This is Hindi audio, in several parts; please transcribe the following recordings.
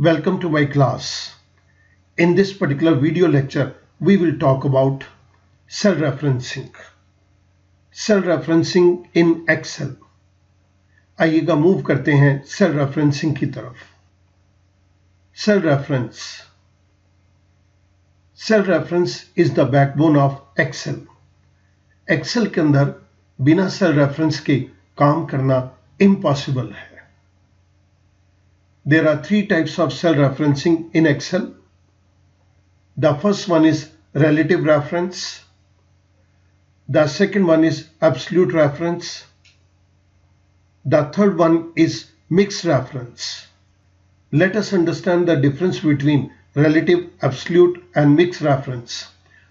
Welcome to my class. In this particular video lecture, we will talk about cell referencing. Cell referencing in Excel. आइएगा मूव करते हैं सेल रेफरेंसिंग की तरफ. Cell reference. Cell reference is the backbone of Excel. Excel के अंदर बिना सेल रेफरेंस के काम करना impossible है. There are three types of cell referencing in Excel. The first one is relative reference. The second one is absolute reference. The third one is mixed reference. Let us understand the difference between relative, absolute and mixed reference.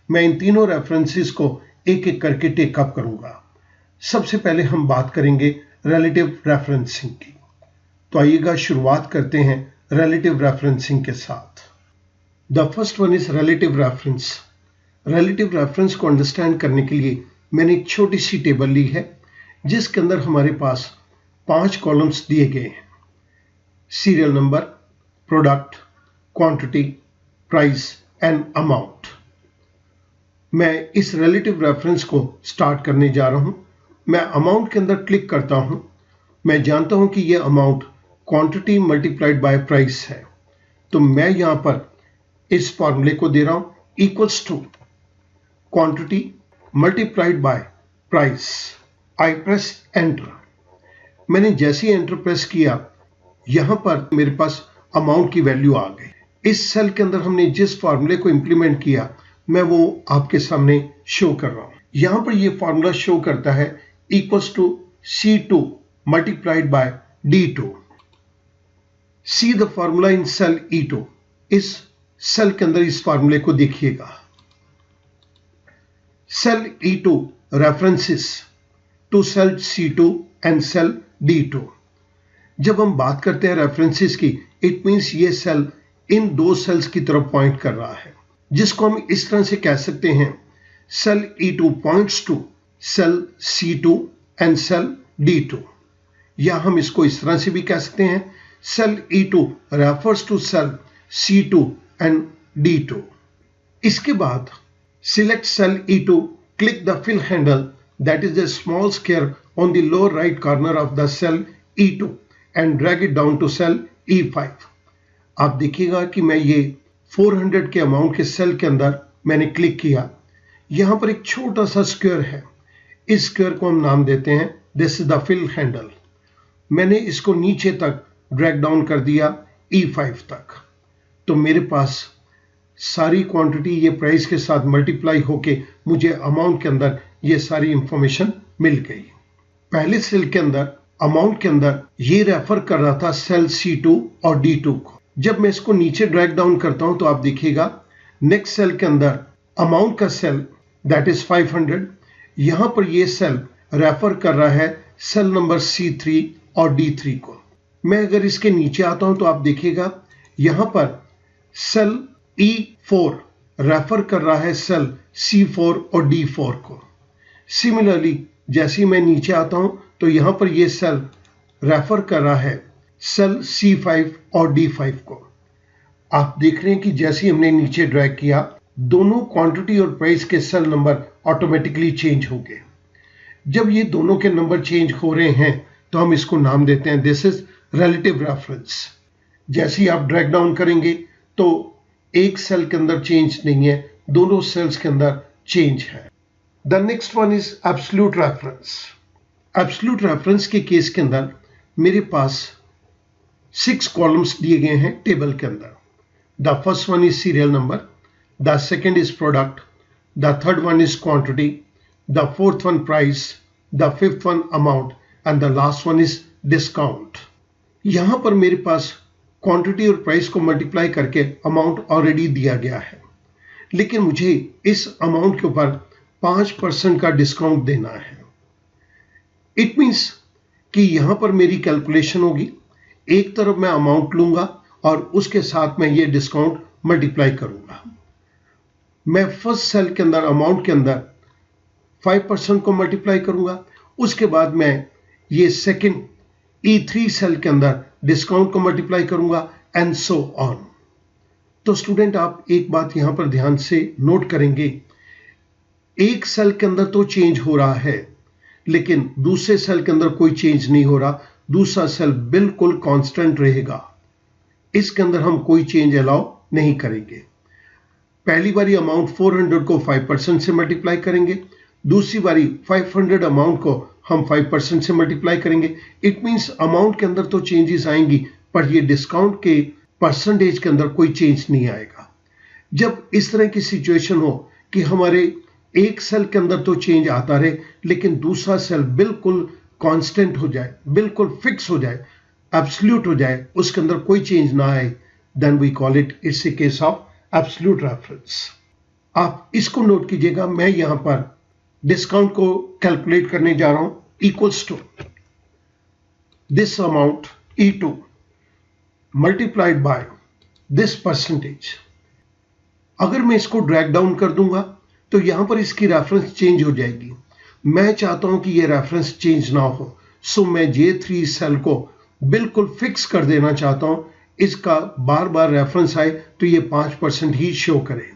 मैं इन तीनों references को एक एक करके टेक अप करूंगा. सबसे पहले हम बात करेंगे relative referencing की. तो आइएगा शुरुआत करते हैं relative referencing के साथ. The first one is relative reference. Relative reference को अंडरस्टैंड करने के लिए मैंने एक छोटी सी टेबल ली है जिसके अंदर हमारे पास 5 कॉलम्स दिए गए हैं. Serial number, product, quantity, price and amount. मैं इस रिलेटिव रेफरेंस को स्टार्ट करने जा रहा हूं. मैं अमाउंट के अंदर क्लिक करता हूं. मैं जानता हूं कि यह amount quantity multiplied by price है. तो मैं यहां पर इस फॉर्मूले को दे रहा हूं equals to quantity multiplied by price. I press enter. मैंने जैसे ही एंटर प्रेस किया यहां पर मेरे पास अमाउंट की वैल्यू आ गई. इस सेल के अंदर हमने जिस फॉर्मूले को इंप्लीमेंट किया मैं वो आपके सामने शो कर रहा हूं. यहां पर ये फॉर्मूला शो करता है equals to C2 multiplied by D2. See the formula in cell E2. इस सेल के अंदर इस फॉर्मूले को देखिएगा. Cell E2 references to cell C2 and cell D2. जब हम बात करते हैं रेफरेंसेस की, इट मींस ये सेल इन दो सेल्स की तरफ पॉइंट कर रहा है, जिसको हम इस तरह से कह सकते हैं cell E2 points to cell C2 and cell D2. या हम इसको इस तरह से भी कह सकते हैं cell E2 refers to cell C2 and D2. इसके बाद select cell E2, click the fill handle that is a small square on the lower right corner of the cell E2 and drag it down to cell E5. आप देखिएगा कि मैं ये 400 के अमाउंट के सेल के अंदर मैंने क्लिक किया. यहां पर एक छोटा सा स्क्वायर है. इस स्क्वायर को हम नाम देते हैं this is the fill handle. मैंने इसको नीचे तक ड्रैग डाउन कर दिया E5 तक. तो मेरे पास सारी क्वांटिटी ये प्राइस के साथ मल्टीप्लाई होके मुझे अमाउंट के अंदर ये सारी इंफॉर्मेशन मिल गई. पहले सेल के अंदर अमाउंट के अंदर ये रेफर कर रहा था सेल C2 और D2 को. जब मैं इसको नीचे ड्रैग डाउन करता हूं तो आप देखिएगा नेक्स्ट सेल के अंदर अमाउंट का सेल दैट इज 500. यहां पर ये सेल रेफर कर रहा है सेल नंबर C3 और D3 को. मैं अगर इसके नीचे आता हूं तो आप देखिएगा यहां पर सेल E4 रेफर कर रहा है सेल C4 और D4 को. सिमिलरली जैसे ही मैं नीचे आता हूं तो यहां पर ये सेल रेफर कर रहा है सेल C5 और D5 को. आप देख रहे हैं कि जैसे ही हमने नीचे ड्रैग किया दोनों क्वांटिटी और प्राइस के सेल नंबर ऑटोमेटिकली चेंज हो गए. जब ये दोनों के नंबर चेंज हो रहे हैं तो हम इसको नाम देते हैं दिस इज रिलेटिव रेफरेंस. जैसे ही आप ड्रैग डाउन करेंगे तो एक सेल के अंदर चेंज नहीं है, दोनों सेल्स के अंदर चेंज है. The next one is absolute reference. Absolute reference के केस के अंदर मेरे पास 6 कॉलम्स दिए गए हैं टेबल के अंदर. The first one is serial number, the second is product, the third one is quantity, the fourth one price, the fifth one amount and the last one is discount. यहां पर मेरे पास क्वांटिटी और प्राइस को मल्टीप्लाई करके अमाउंट ऑलरेडी दिया गया है, लेकिन मुझे इस अमाउंट के ऊपर 5% का डिस्काउंट देना है. इट मींस कि यहां पर मेरी कैलकुलेशन होगी, एक तरफ मैं अमाउंट लूंगा और उसके साथ मैं ये डिस्काउंट मल्टीप्लाई करूंगा. मैं फर्स्ट सेल के अंदर अमाउंट के अंदर 5% को मल्टीप्लाई करूंगा, उसके बाद मैं ये सेकंड E3 सेल के अंदर डिस्काउंट को मल्टीप्लाई करूंगा एंड सो ऑन। तो स्टूडेंट आप एक बात यहां पर ध्यान से नोट करेंगे, एक सेल के अंदर तो चेंज हो रहा है लेकिन दूसरे सेल के अंदर कोई चेंज नहीं हो रहा, दूसरा सेल बिल्कुल कांस्टेंट रहेगा, इसके अंदर हम कोई चेंज अलाउ नहीं करेंगे। पहली बारी अमाउंट 400 को 5% से मल्टीप्लाई करेंगे, दूसरी बारी 500 अमाउंट को हम 5% से मल्टीप्लाई करेंगे। इट मींस अमाउंट के अंदर तो चेंजेस आएंगी पर ये डिस्काउंट के परसेंटेज के अंदर कोई चेंज नहीं आएगा। जब इस तरह की सिचुएशन हो कि हमारे एक सेल के अंदर तो चेंज आता रहे लेकिन दूसरा सेल बिल्कुल कांस्टेंट हो जाए, बिल्कुल फिक्स हो जाए, एब्सोल्यूट हो जाए, उसके अंदर कोई चेंज ना आए, then we call it it's a case of absolute reference. आप इसको नोट कीजिएगा, मैं यहां पर डिस्काउंट को कैलकुलेट करने जा रहा हूं, equals to this amount E2 multiplied by this percentage. अगर मैं इसको ड्रैग डाउन कर दूंगा तो यहां पर इसकी रेफरेंस चेंज हो जाएगी। मैं चाहता हूं कि ये रेफरेंस चेंज ना हो, सो मैं J3 सेल को बिल्कुल फिक्स कर देना चाहता हूं, इसका बार बार रेफरेंस आए तो ये 5% ही शो करे।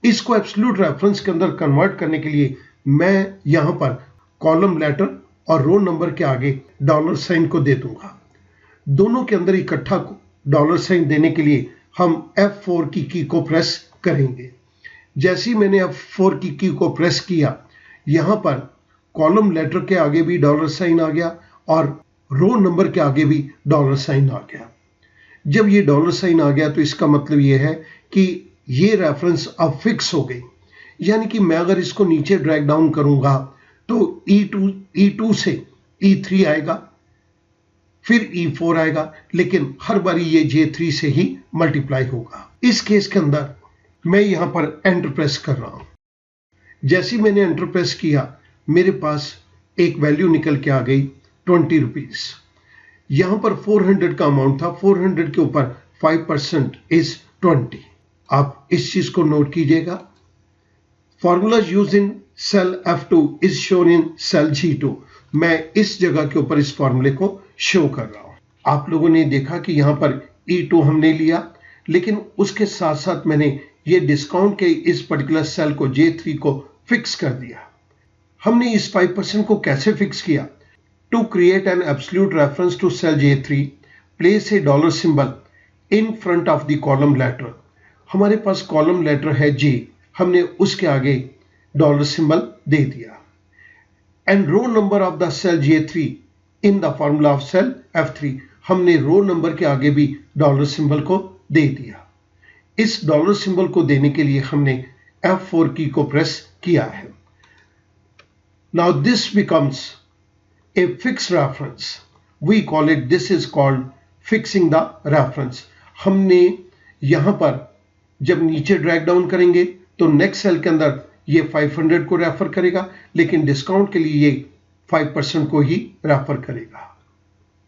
इसको एब्सोल्यूट रेफरेंस के अंदर कन्वर्ट करने के लिए मैं यहां पर कॉलम लेटर और रो नंबर के आगे डॉलर साइन को दे दूंगा। दोनों के अंदर इकट्ठा डॉलर साइन देने के लिए हम F4 की को प्रेस करेंगे। जैसे ही मैंने F4 की को प्रेस किया, यहां पर कॉलम लेटर के आगे भी डॉलर साइन आ गया और रो नंबर के आगे भी डॉलर साइन आ गया। जब ये डॉलर साइन आ गया तो इसका मतलब ये है कि ये रेफरेंस अब फिक्स हो गई, यानी कि मैं अगर इसको नीचे ड्रैग डाउन करूंगा तो E2 से E3 आएगा, फिर E4 आएगा, लेकिन हर बारी ये J3 से ही मल्टीप्लाई होगा। इस केस के अंदर मैं यहां पर एंटर प्रेस कर रहा हूं। जैसे मैंने एंटर प्रेस किया, मेरे पास एक वैल्यू निकल के आ गई 20 रुपीज। यहां पर 400 का अमाउंट था, 400 के ऊपर 5% इज 20। आप इस चीज को नोट कीजिएगा। Formula use in cell F2 is shown in cell G2। मैं इस जगह के ऊपर इस फॉर्मूले को शो कर रहा हूं। आप लोगों ने देखा कि यहां पर E2 हमने लिया, लेकिन उसके साथ साथ मैंने ये डिस्काउंट के इस पर्टिकुलर सेल को J3 को फिक्स कर दिया। हमने इस 5% को कैसे फिक्स किया? To create an absolute reference to cell J3, place a dollar symbol in front of the column letter. हमारे पास कॉलम लेटर है J, हमने उसके आगे डॉलर सिंबल दे दिया। And row number of the cell J3 in the formula of cell F3, हमने रो नंबर के आगे भी डॉलर सिंबल को दे दिया। इस डॉलर सिंबल को देने के लिए हमने F4 की को प्रेस किया है। Now this becomes a fix reference, we call it, this is called fixing the reference. हमने यहां पर जब नीचे ड्रैग डाउन करेंगे तो नेक्स्ट सेल के अंदर ये 500 को रेफर करेगा, लेकिन डिस्काउंट के लिए ये 5% को ही रेफर करेगा।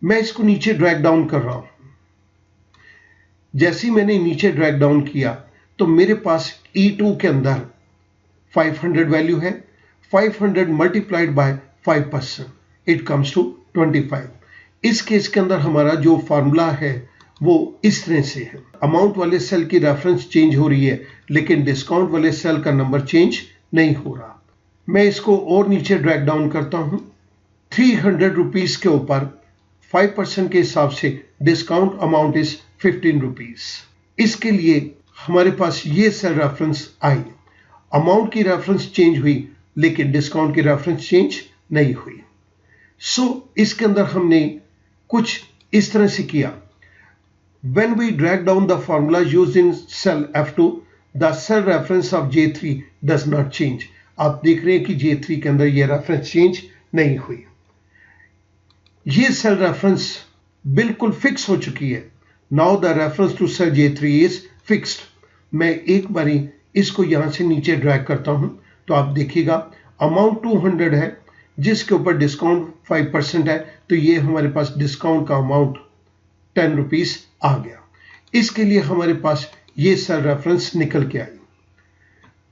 मैं इसको नीचे ड्रैग डाउन कर रहा हूं। जैसे ही मैंने नीचे ड्रैग डाउन किया तो मेरे पास E2 के अंदर 500 वैल्यू है, 500 multiplied by 5%, it comes to 25। इस केस के अंदर हमारा जो फॉर्मूला है वो इस तरह से है। अमाउंट वाले सेल की रेफरेंस चेंज हो रही है लेकिन डिस्काउंट वाले सेल का नंबर चेंज नहीं हो रहा। मैं इसको और नीचे ड्रैग डाउन करता हूं। 300 रुपीज के ऊपर 5% के हिसाब से डिस्काउंट अमाउंट इज 15 रुपीज। इसके लिए हमारे पास ये सेल रेफरेंस आई, अमाउंट की रेफरेंस चेंज हुई लेकिन डिस्काउंट की रेफरेंस चेंज नहीं हुई। सो इसके अंदर हमने कुछ इस तरह से किया। When we drag down the formula used in cell F2, the cell reference of J3 does not change. आप देख रहे हैं कि J3 के अंदर ये रेफरेंस चेंज नहीं हुई। ये सेल रेफरेंस बिल्कुल फिक्स हो चुकी है। Now the reference to cell J3 is fixed. मैं एक बारी इसको यहां से नीचे ड्रैग करता हूं तो आप देखिएगा अमाउंट 200 है, जिसके ऊपर डिस्काउंट 5% है, तो ये हमारे पास डिस्काउंट का अमाउंट 10 रुपीज आ गया। इसके लिए हमारे पास ये सेल रेफरेंस निकल के आई।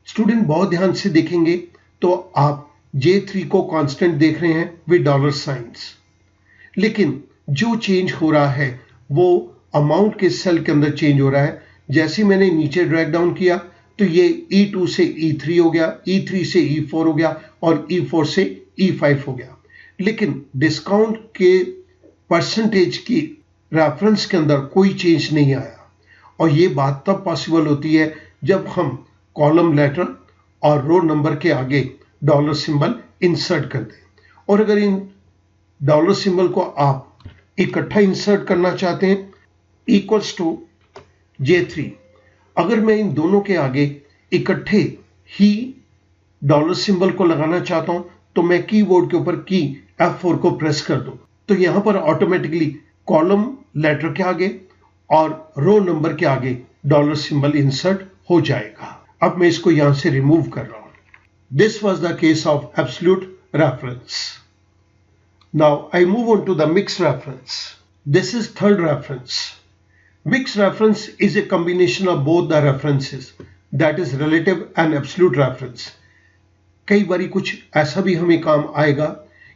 स्टूडेंट बहुत ध्यान से देखेंगे तो आप J3 को कांस्टेंट देख रहे हैं विद डॉलर साइंस, लेकिन जो चेंज हो रहा है वो अमाउंट किस सेल के अंदर चेंज हो रहा है। जैसे मैंने नीचे ड्रैग डाउन किया तो ये E2 से E3 हो गया, E3 से E4 हो गया और E4 से E5 हो गया। लेकिन डिस्काउंट के परसेंटेज की रेफरेंस के अंदर कोई चेंज नहीं आया। और ये बात तब पॉसिबल होती है जब हम कॉलम लेटर और रो नंबर के आगे डॉलर सिंबल इंसर्ट कर दें। और अगर इन डॉलर सिंबल को आप इकट्ठा इंसर्ट करना चाहते हैं इक्वल्स टू J3, अगर मैं इन दोनों के आगे इकट्ठे ही डॉलर सिंबल को लगाना चाहता हूं तो मैं कीबोर्ड के ऊपर की F4 को प्रेस कर दूं तो यहां पर ऑटोमेटिकली कॉलम लेटर के आगे और रो नंबर के आगे डॉलर सिंबल इंसर्ट हो जाएगा। अब मैं इसको यहां से रिमूव कर रहा हूं। This was the case of absolute reference. Now I move on to the mix reference. This is third reference. Mixed reference is a combination of both the references, that is relative and absolute reference. कई बारी कुछ ऐसा भी हमें काम आएगा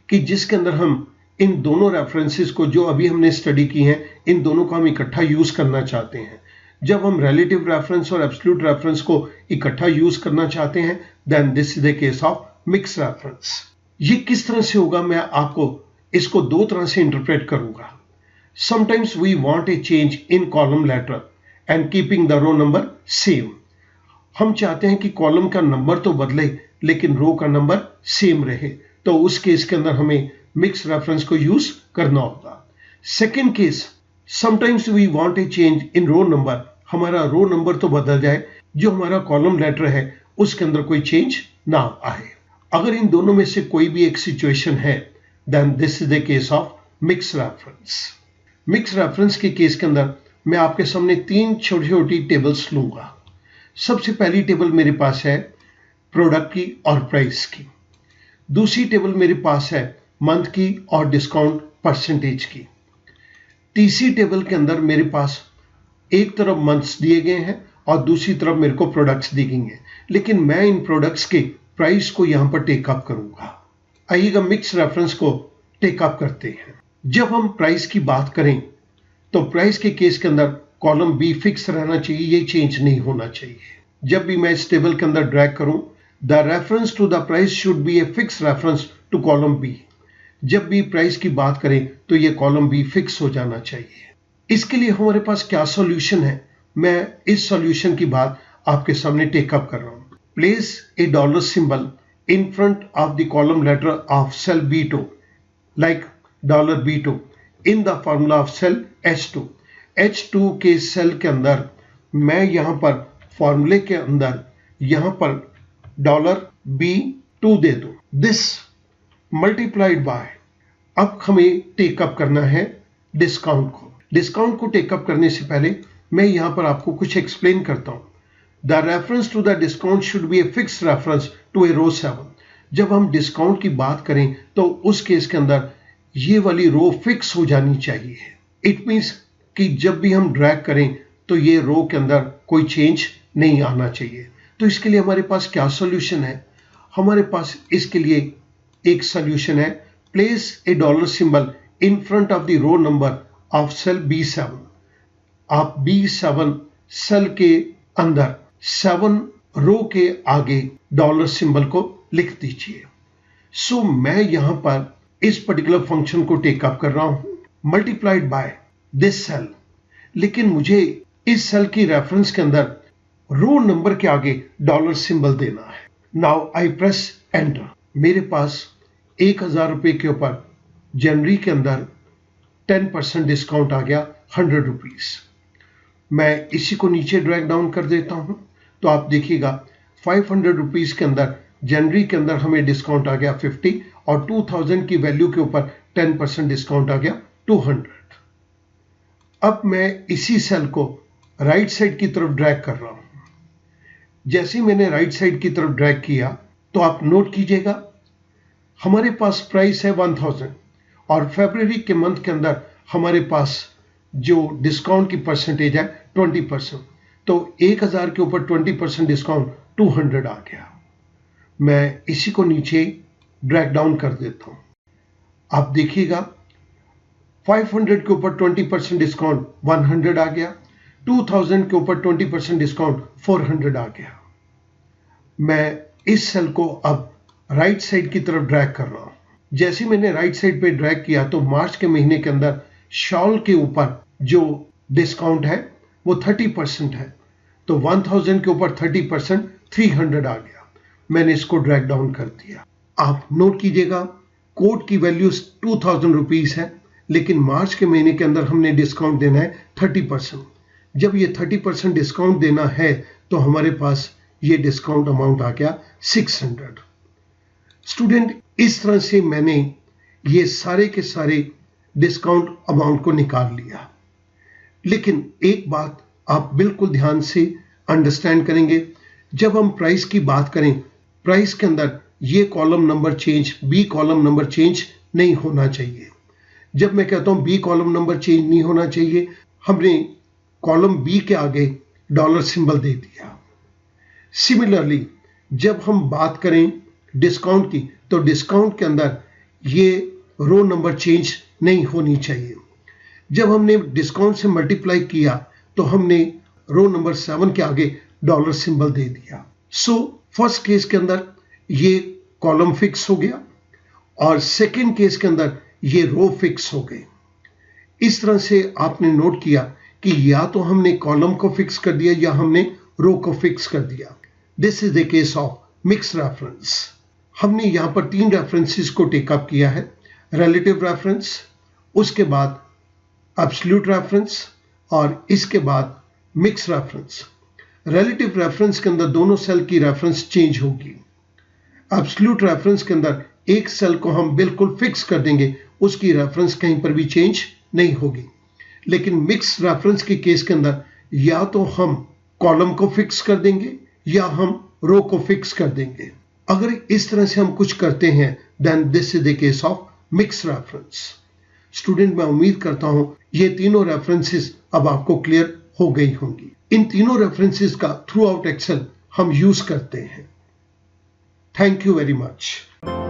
कि जिसके अंदर हम इन दोनों रेफरेंसेस को जो अभी हमने स्टडी की हैं इन दोनों को हम इकट्ठा यूज करना चाहते हैं। जब हम relative reference और absolute reference को इकट्ठा यूज करना चाहते हैं then this is the case of mixed reference. ये किस तरह से होगा मैं आपको इसको दो तरह से इंटरप्रेट करूंगा। Sometimes we want a change in column letter and keeping the row number same. हम चाहते हैं कि कॉलम का नंबर तो बदले लेकिन रो का नंबर सेम रहे, तो उस केस के अंदर हमें मिक्स रेफरेंस को यूज करना होगा। Second case, sometimes we want a change in row number, हमारा रो नंबर तो बदल जाए, जो हमारा कॉलम लेटर है उसके अंदर कोई चेंज ना आए। अगर इन दोनों में से कोई भी एक सिचुएशन है then this is the case of mix reference. Mix reference के केस के अंदर मैं आपके सामने तीन छोटी छोटी टेबल्स लूंगा। सबसे पहली टेबल मेरे पास है प्रोडक्ट की और प्राइस की। दूसरी टेबल मेरे पास है मंथ की और डिस्काउंट परसेंटेज की। तीसरी टेबल के अंदर मेरे पास एक तरफ मंथ्स दिए गए हैं और दूसरी तरफ मेरे को प्रोडक्ट्स दिए गए हैं, लेकिन मैं इन प्रोडक्ट्स के प्राइस को यहां पर टेकअप करूंगा। आइएगा मिक्स रेफरेंस को टेकअप करते हैं। जब हम प्राइस की बात करें तो प्राइस के केस के अंदर कॉलम बी फिक्स रहना चाहिए, ये चेंज नहीं होना चाहिए। जब भी मैं इस टेबल के अंदर ड्रैग करूं the reference to the price should be a fix reference to column B. जब भी प्राइस की बात करें तो ये कॉलम बी फिक्स हो जाना चाहिए। इसके लिए हमारे पास क्या सॉल्यूशन है, मैं इस सॉल्यूशन की बात आपके सामने टेकअप कर रहा हूं। Place a dollar symbol in front of the column letter of cell B2 like $B2 in the formula of cell H2. H2 के सेल के अंदर मैं यहां पर फॉर्मूले के अंदर यहां पर $B2 दे दूं। दिस मल्टीप्लाइड बाय, अब हमें टेकअप करना है डिस्काउंट को। डिस्काउंट को टेकअप करने से पहले मैं यहां पर आपको कुछ एक्सप्लेन करता हूं। The reference to the discount should be a fix reference to a row 7। जब हम डिस्काउंट की बात करें तो उस केस के अंदर ये वाली रो फिक्स हो जानी चाहिए। इट मीन्स कि जब भी हम ड्रैग करें तो ये रो के अंदर कोई चेंज नहीं आना चाहिए। तो इसके लिए हमारे पास क्या सॉल्यूशन है? हमारे पास इसके लिए एक सॉल्यूशन है, place a dollar symbol in front of the row number of cell B7। आप B7 सेल के अंदर 7 रो के आगे डॉलर सिंबल को लिख दीजिए। सो मैं यहां पर इस पर्टिकुलर फंक्शन को टेकअप कर रहा हूं मल्टीप्लाइड बाय दिस सेल, लेकिन मुझे इस सेल की रेफरेंस के अंदर रो नंबर के आगे डॉलर सिंबल देना है। Now I press enter. मेरे पास 1000 रुपए के ऊपर जनवरी के अंदर 10% डिस्काउंट आ गया 100 रुपीज। मैं इसी को नीचे ड्रैग डाउन कर देता हूं तो आप देखिएगा 500 रुपीज के अंदर जनवरी के अंदर हमें डिस्काउंट आ गया 50 और 2000 की वैल्यू के ऊपर 10% डिस्काउंट आ गया 200। अब मैं इसी सेल को राइट साइड की तरफ ड्रैग कर रहा हूं। जैसे ही मैंने राइट साइड की तरफ ड्रैग किया तो आप नोट कीजिएगा हमारे पास प्राइस है 1000 और फरवरी के मंथ के अंदर हमारे पास जो डिस्काउंट की परसेंटेज है 20%, तो 1000 के ऊपर 20% डिस्काउंट 200 आ गया। मैं इसी को नीचे ड्रैग डाउन कर देता हूं। आप देखिएगा 500 के ऊपर 20% डिस्काउंट 100 आ गया, 2000 के ऊपर 20% डिस्काउंट 400 आ गया। मैं इस सेल को अब राइट साइड की तरफ ड्रैग कर रहा हूं। जैसे मैंने राइट साइड पे ड्रैग किया तो मार्च के महीने के अंदर शॉल के ऊपर जो डिस्काउंट है वो 30% है, तो 1000 के ऊपर 30% 300 आ गया। मैंने इसको ड्रैग डाउन कर दिया। आप नोट कीजिएगा, कोड की वैल्यू 2000 रुपीज है, लेकिन मार्च के महीने के अंदर हमने डिस्काउंट देना है 30%। जब ये 30% डिस्काउंट देना है तो हमारे पास ये डिस्काउंट अमाउंट आ गया 600। स्टूडेंट, इस तरह से मैंने ये सारे के सारे डिस्काउंट अमाउंट को निकाल लिया। लेकिन एक बात आप बिल्कुल ध्यान से अंडरस्टैंड करेंगे, जब हम प्राइस की बात करें, प्राइस के अंदर ये column number change, B column number change नहीं होना चाहिए। जब मैं कहता हूं बी कॉलम नंबर चेंज नहीं होना चाहिए, हमने कॉलम बी के आगे डॉलर सिंबल दे दिया। सिमिलरली जब हम बात करें डिस्काउंट की, तो डिस्काउंट के अंदर ये रो नंबर चेंज नहीं होनी चाहिए। जब हमने डिस्काउंट से मल्टीप्लाई किया तो हमने रो नंबर 7 के आगे डॉलर सिंबल दे दिया। सो फर्स्ट केस के अंदर ये कॉलम फिक्स हो गया और सेकंड केस के अंदर ये रो फिक्स हो गए। इस तरह से आपने नोट किया कि या तो हमने कॉलम को फिक्स कर दिया या हमने रो को फिक्स कर दिया। This is the case of mix reference. हमने यहां पर 3 रेफरेंसेस को टेकअप किया है, रिलेटिव रेफरेंस, उसके बाद एब्सोल्यूट रेफरेंस और इसके बाद मिक्स रेफरेंस। रिलेटिव रेफरेंस के अंदर दोनों सेल की रेफरेंस चेंज होगी। एब्सोल्यूट रेफरेंस के अंदर एक सेल को हम बिल्कुल फिक्स कर देंगे, उसकी रेफरेंस कहीं पर भी चेंज नहीं होगी। लेकिन मिक्स रेफरेंस के केस के अंदर या तो हम कॉलम को फिक्स कर देंगे या हम रो को फिक्स कर देंगे। अगर इस तरह से हम कुछ करते हैं then this is the case of mix reference. Student, मैं उम्मीद करता हूं ये तीनों रेफरेंसेस अब आपको क्लियर हो गई होंगी। इन तीनों रेफरेंसेस का थ्रू आउट एक्सेल हम यूज करते हैं। Thank you very much.